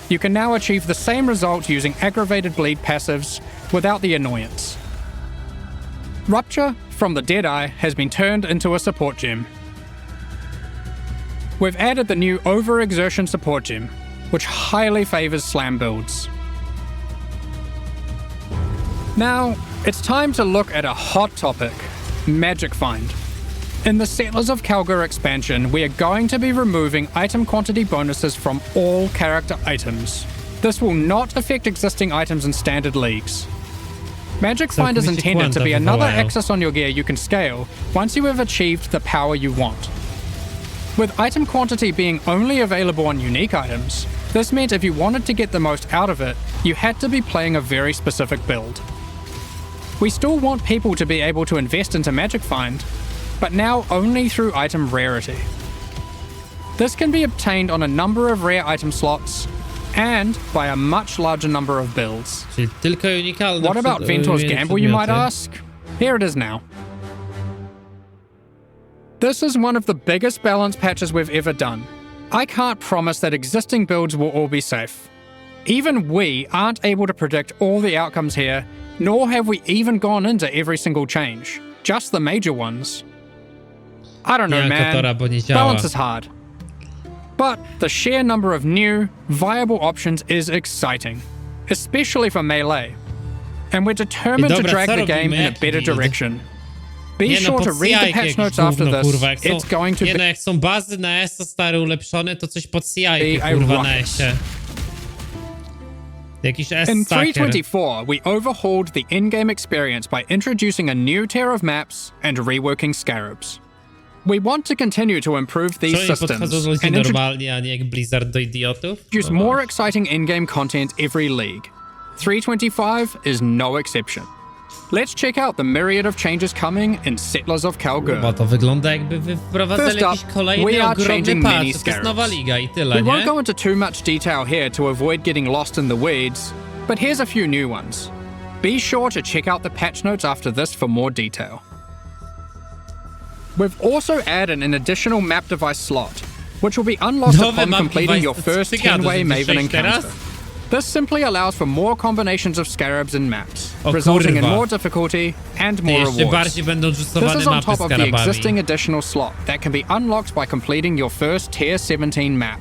You can now achieve the same result using aggravated bleed passives without the annoyance. Rupture from the Deadeye has been turned into a support gem. We've added the new Overexertion support gem, which highly favors slam builds. Now, it's time to look at a hot topic, Magic Find. In the Settlers of Kalguur expansion, we are going to be removing item quantity bonuses from all character items. This will not affect existing items in standard leagues. Magic Find is intended to be another axis on your gear you can scale once you have achieved the power you want. With item quantity being only available on unique items, this meant if you wanted to get the most out of it, you had to be playing a very specific build. We still want people to be able to invest into Magic Find, but now only through item rarity. This can be obtained on a number of rare item slots, and by a much larger number of builds. Czyli tylko unikalne. What about Ventor's Gamble, you might ask? Here it is now. This is one of the biggest balance patches we've ever done. I can't promise that existing builds will all be safe. Even we aren't able to predict all the outcomes here, nor have we even gone into every single change, just the major ones. I don't know, man. Balance is hard. But the sheer number of new, viable options is exciting, especially for melee. And we're determined to drag the game in a better direction. Be sure to read the patch notes after this. It's going to be... jak są bazy na ESO stare ulepszone, to coś pod CI kurwa na ESie. Jakiś S In 3.24, we overhauled the in-game experience by introducing a new tier of maps and reworking scarabs. We want to continue to improve these systems and introduce more exciting in-game content every league. 3.25 is no exception. Let's check out the myriad of changes coming in Settlers of Kalguur. Bo to wygląda jakby wprowadzali jakiś kolejny ogromny patch. To jest Nowa Liga I tyle, We nie? won't go into too much detail here to avoid getting lost in the weeds, but here's a few new ones. Be sure to check out the patch notes after this for more detail. We've also added an additional map device slot, which will be unlocked upon completing your first 10-way Maven encounter. This simply allows for more combinations of scarabs and maps, resulting in more difficulty and more rewards. This is on top of the existing additional slot that can be unlocked by completing your first Tier 17 map.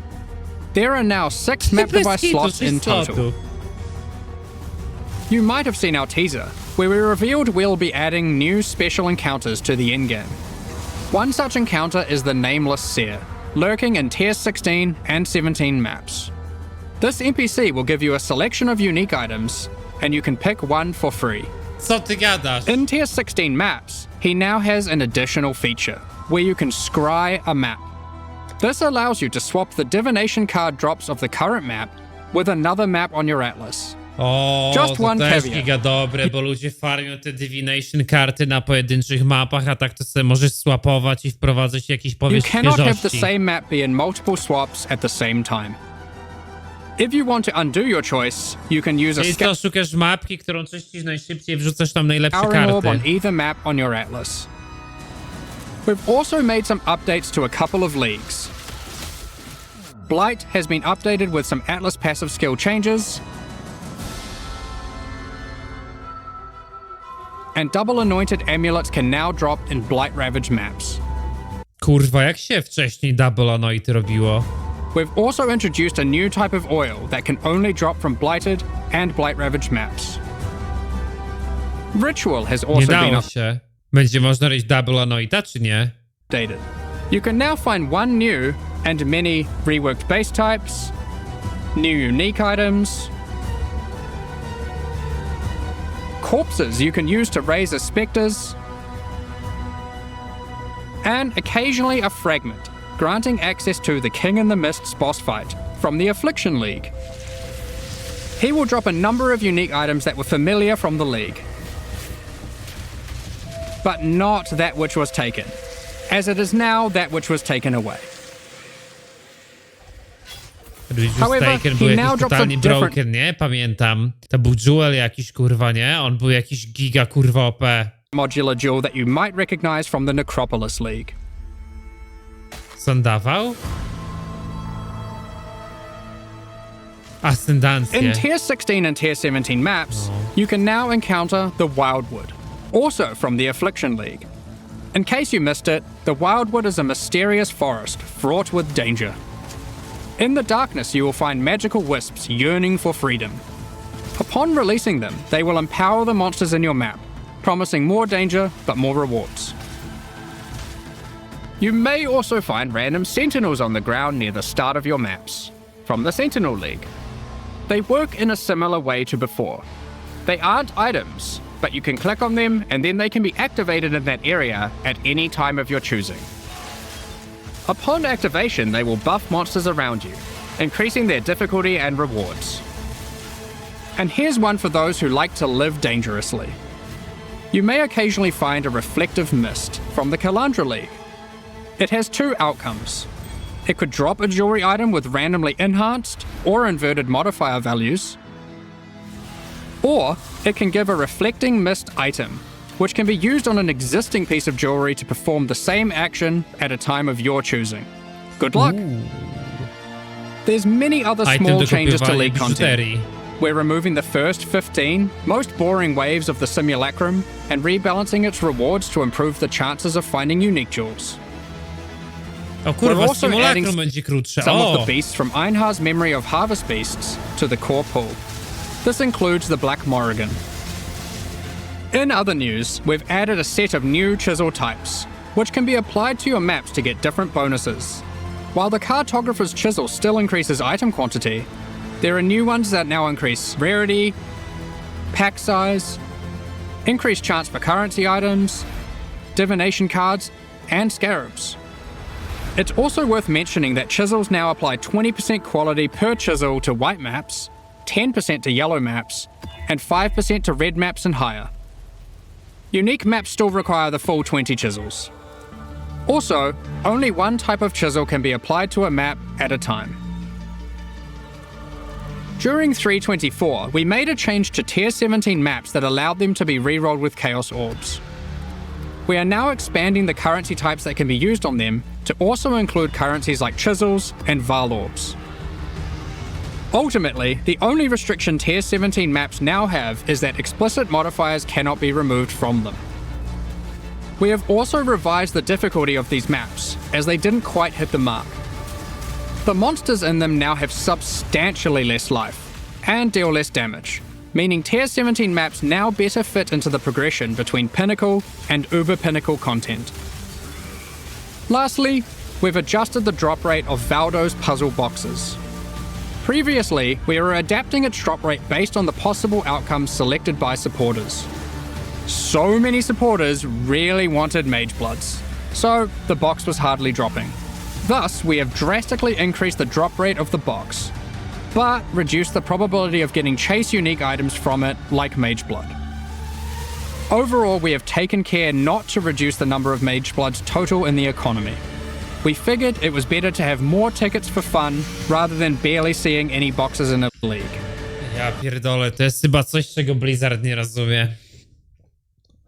There are now 6 map device slots in total. You might have seen our teaser, where we revealed we'll be adding new special encounters to the endgame. One such encounter is the Nameless Seer, lurking in Tier 16 and 17 maps. This NPC will give you a selection of unique items, and you can pick one for free. Co ty gadasz? In Tier 16 maps, he now has an additional feature, where you can scry a map. This allows you to swap the divination card drops of the current map with another map on your atlas. O, Just to one też caveat. giga dobre, bo ludzie farmią te divination karty na pojedynczych mapach, a tak to sobie możesz swapować I wprowadzać jakiś You powiew cannot have the świeżości. same map be in multiple swaps at the same time. If you want to undo your choice, you can use a I co, szukasz mapki, którą czyścisz najszybciej, wrzucasz tam najlepsze scouring orb on karty. either map on your atlas. We've also made some updates to a couple of leagues. Blight has been updated with some atlas passive skill changes. and double anointed amulets can now drop in blight-ravaged maps. Kurwa, jak się wcześniej double anointy robiło? We've also introduced a new type of oil that can only drop from blighted and blight-ravaged maps. Ritual has Nie also been dało się. Będzie można robić double anointa, czy nie? updated. You can now find one new and many reworked base types, new unique items, corpses you can use to raise as specters, and occasionally a fragment, granting access to the King in the Mist's boss fight from the Affliction League. He will drop a number of unique items that were familiar from the League, but not that which was taken, as it is now that which was taken away. However, Taken he był now jakiś drops a totalnie different broken, nie? Pamiętam. To był Jewel jakiś, kurwa, nie? On był jakiś giga, kurwa, OP. modular jewel that you might recognize from the Necropolis League. Co on dawał? Ascendancję. In Tier 16 and Tier 17 maps, you can now encounter the Wildwood, also from the Affliction League. In case you missed it, the Wildwood is a mysterious forest fraught with danger. In the darkness, you will find magical wisps yearning for freedom. Upon releasing them, they will empower the monsters in your map, promising more danger but more rewards. You may also find random sentinels on the ground near the start of your maps, from the Sentinel League. They work in a similar way to before. They aren't items, but you can click on them and then they can be activated in that area at any time of your choosing. Upon activation, they will buff monsters around you, increasing their difficulty and rewards. And here's one for those who like to live dangerously. You may occasionally find a reflective mist from the Kalandra League. It has two outcomes. It could drop a jewelry item with randomly enhanced or inverted modifier values, or it can give a reflecting mist item, which can be used on an existing piece of jewelry to perform the same action at a time of your choosing. Good luck! There's many other small changes to League content. We're removing the first 15 most boring waves of the simulacrum and rebalancing its rewards to improve the chances of finding unique jewels. O We're kurwa, also adding simulacrum będzie krótsze. some of O! the beasts from Einhar's Memory of Harvest Beasts to the core pool. This includes the Black Morrigan. In other news, we've added a set of new chisel types, which can be applied to your maps to get different bonuses. While the Cartographer's Chisel still increases item quantity, there are new ones that now increase rarity, pack size, increased chance for currency items, divination cards, and scarabs. It's also worth mentioning that chisels now apply 20% quality per chisel to white maps, 10% to yellow maps, and 5% to red maps and higher. Unique maps still require the full 20 chisels. Also, only one type of chisel can be applied to a map at a time. During 3.24, we made a change to Tier 17 maps that allowed them to be rerolled with Chaos Orbs. We are now expanding the currency types that can be used on them to also include currencies like chisels and Val Orbs. Ultimately, the only restriction Tier 17 maps now have is that explicit modifiers cannot be removed from them. We have also revised the difficulty of these maps, as they didn't quite hit the mark. The monsters in them now have substantially less life, and deal less damage, meaning Tier 17 maps now better fit into the progression between Pinnacle and Uber Pinnacle content. Lastly, we've adjusted the drop rate of Valdo's puzzle boxes. Previously, we were adapting its drop rate based on the possible outcomes selected by supporters. So many supporters really wanted Mage Bloods, so the box was hardly dropping. Thus, we have drastically increased the drop rate of the box, but reduced the probability of getting chase unique items from it, like Mage Blood. Overall, we have taken care not to reduce the number of Mage Bloods total in the economy. We figured it was better to have more tickets for fun, rather than barely seeing any boxes in a league. Ja pierdolę, to jest chyba coś, czego Blizzard nie rozumie.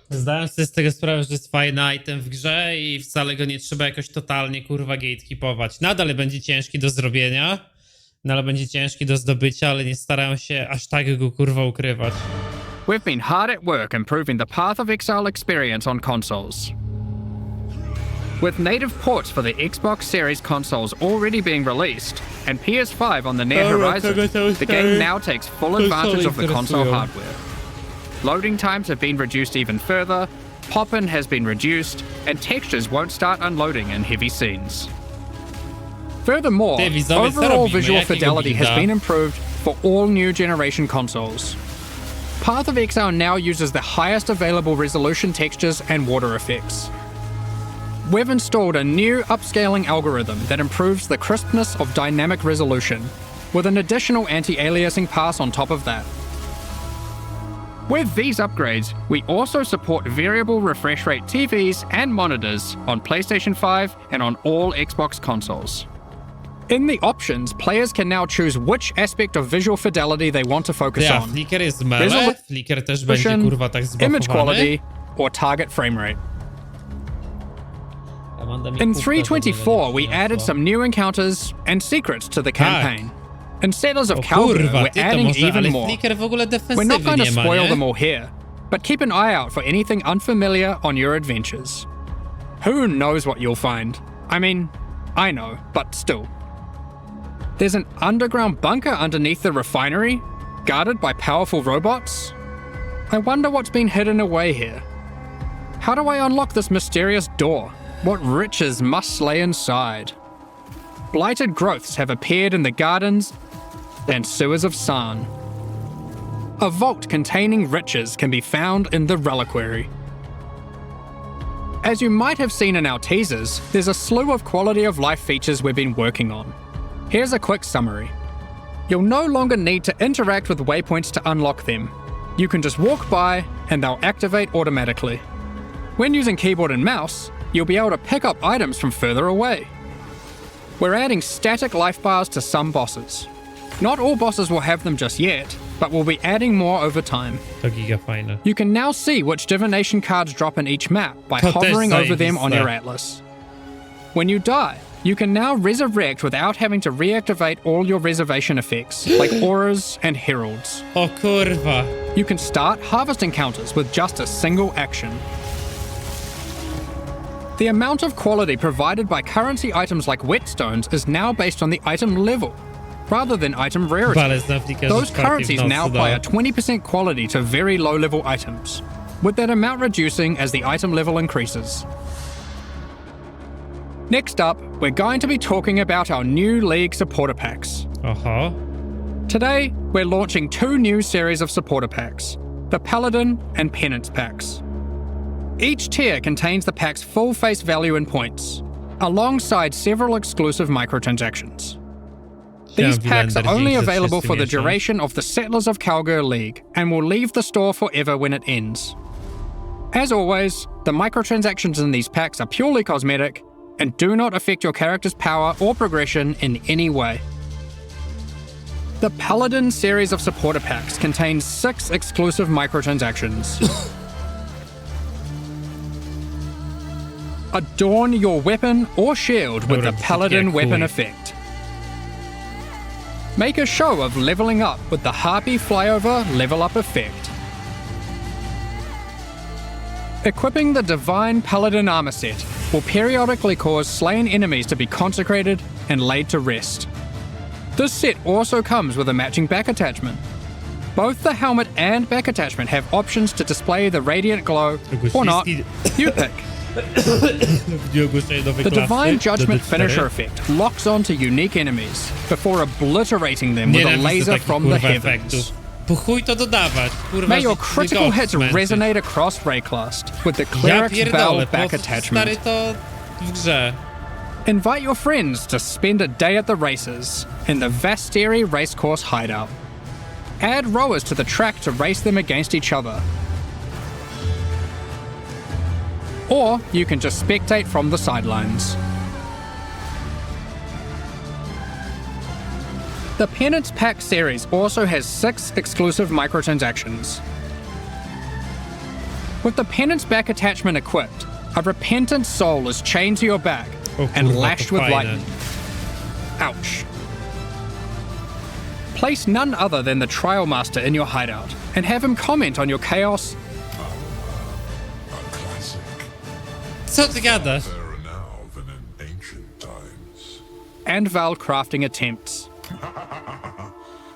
Zdałem sobie z tego sprawę, że jest fajny item w grze i wcale go nie trzeba jakoś totalnie, kurwa, gatekeepować. Nadal będzie ciężki do zrobienia, nadal będzie ciężki do zdobycia, ale nie starają się aż tak go, kurwa, ukrywać. we've been hard at work improving the Path of Exile experience on consoles. With native ports for the Xbox Series consoles already being released, and PS5 on the near horizon, the game now takes full advantage of the console hardware. Loading times have been reduced even further, pop-in has been reduced, and textures won't start unloading in heavy scenes. Furthermore, overall visual fidelity has been improved for all new generation consoles. Path of Exile now uses the highest available resolution textures and water effects. We've installed a new upscaling algorithm that improves the crispness of dynamic resolution, with an additional anti-aliasing pass on top of that. With these upgrades, we also support variable refresh rate TVs and monitors on PlayStation 5 and on all Xbox consoles. In the options, players can now choose which aspect of visual fidelity they want to focus on. Flicker jest mele, flicker też będzie kurwa tak zbufowany. Image quality, or target frame rate. In 3.24, we added some new encounters and secrets to the campaign. In Settlers of Kalguur, we're adding even more. We're not going to spoil them all here, but keep an eye out for anything unfamiliar on your adventures. Who knows what you'll find? I mean, I know, but still. There's an underground bunker underneath the refinery, guarded by powerful robots. I wonder what's been hidden away here. How do I unlock this mysterious door? What riches must lay inside? Blighted growths have appeared in the gardens and sewers of San. A vault containing riches can be found in the reliquary. As you might have seen in our teasers, there's a slew of quality of life features we've been working on. Here's a quick summary. You'll no longer need to interact with waypoints to unlock them. You can just walk by and they'll activate automatically. When using keyboard and mouse, you'll be able to pick up items from further away. We're adding static life bars to some bosses. Not all bosses will have them just yet, but we'll be adding more over time. You can now see which divination cards drop in each map by hovering over them on your atlas. When you die, you can now resurrect without having to reactivate all your reservation effects, like auras and heralds. O kurwa. You can start harvest encounters with just a single action. The amount of quality provided by currency items like whetstones is now based on the item level, rather than item rarity. Those currencies now apply a 20% quality to very low-level items, with that amount reducing as the item level increases. Next up, we're going to be talking about our new League supporter packs. Today, we're launching 2 new series of supporter packs, the Paladin and Penance packs. Each tier contains the pack's full face value in points, alongside several exclusive microtransactions. These packs are only available for the duration of the Settlers of Kalguur League, and will leave the store forever when it ends. As always, the microtransactions in these packs are purely cosmetic, and do not affect your character's power or progression in any way. The Paladin series of supporter packs contains 6 exclusive microtransactions. Adorn your weapon or shield with the Paladin weapon effect. Make a show of leveling up with the Harpy flyover level up effect. Equipping the Divine Paladin armor set will periodically cause slain enemies to be consecrated and laid to rest. This set also comes with a matching back attachment. Both the helmet and back attachment have options to display the radiant glow, or not, you pick. The Divine Judgment finisher effect locks onto unique enemies before obliterating them with a laser from the heavens. May your critical hits resonate across Rayclast with the Cleric's Bell back attachment. Invite your friends to spend a day at the races in the Vasteri Racecourse hideout. Add rowers to the track to race them against each other. Or you can just spectate from the sidelines. The Penance Pack series also has 6 exclusive microtransactions. With the Penance back attachment equipped, a repentant soul is chained to your back and lashed with lightning. Ouch. place none other than the Trial Master in your hideout and have him comment on your chaos. A classic. Co ty gadasz? Fairer now than in ancient times. And Val crafting attempts.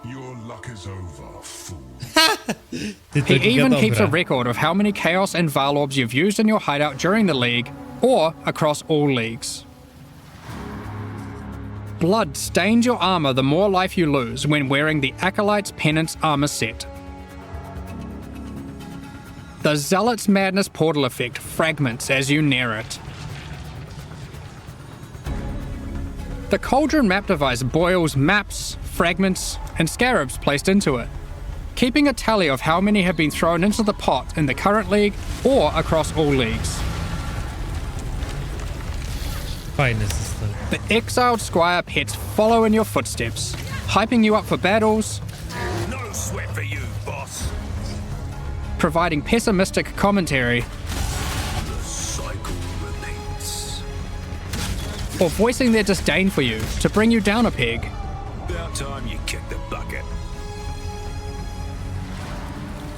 Your luck is over, fool. Ty to He even giga keeps a dobre. record of how many Chaos and Val orbs you've used in your hideout during the league, or across all leagues. Blood stains your armor the more life you lose when wearing the Acolyte's Penance armor set. The Zealot's Madness portal effect fragments as you near it. The Cauldron map device boils maps, fragments, and scarabs placed into it, keeping a tally of how many have been thrown into the pot in the current league or across all leagues. Fajny system. The exiled squire pets follow in your footsteps, hyping you up for battles, No sweat for you, boss. providing pessimistic commentary, The cycle repeats. or voicing their disdain for you to bring you down a peg. About time you kicked the bucket.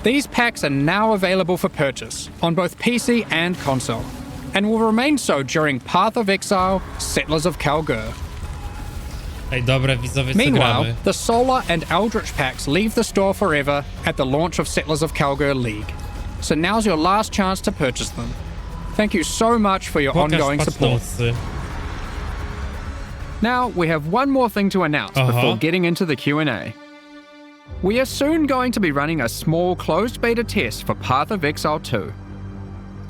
These packs are now available for purchase on both PC and console, and will remain so during Path of Exile, Settlers of Kalguur. Ej, dobra, widzowie, co Meanwhile, gramy? the Solar and Eldritch packs leave the store forever at the launch of Settlers of Kalguur League. So now's your last chance to purchase them. Thank you so much for your Pokaż ongoing support. patchnocy. Now, we have one more thing to announce before getting into the Q&A. We are soon going to be running a small closed beta test for Path of Exile 2.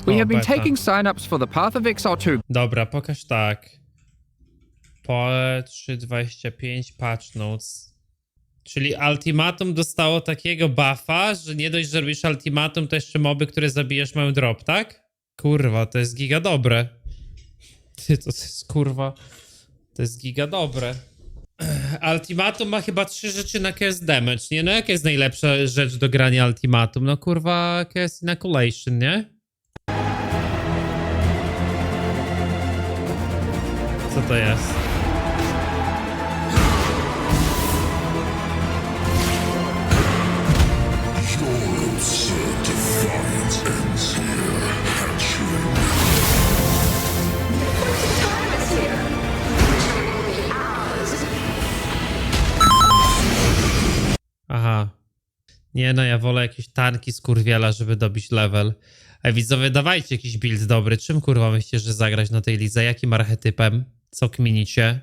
We O, have been beta. taking sign-ups for the Path of Exile 2 Dobra, pokaż tak. PoE 3.25 patch notes. Czyli ultimatum dostało takiego buffa, że nie dość, że robisz ultimatum, to jeszcze moby, które zabijesz, mają drop, tak? Kurwa, to jest giga dobre. Ty, to jest kurwa... To jest giga dobre. Ultimatum ma chyba 3 rzeczy na cast damage, nie? No jaka jest najlepsza rzecz do grania ultimatum? No kurwa, cast inoculation, nie? Co to jest? Your absurd defiance ends here, hatchling. Aha. Nie no, ja wolę jakieś tanki skurwiela, żeby dobić level. A widzowie, dawajcie jakiś build dobry. Czym kurwa myślicie, że zagrać na tej lidze? Jakim archetypem? Co kminicie?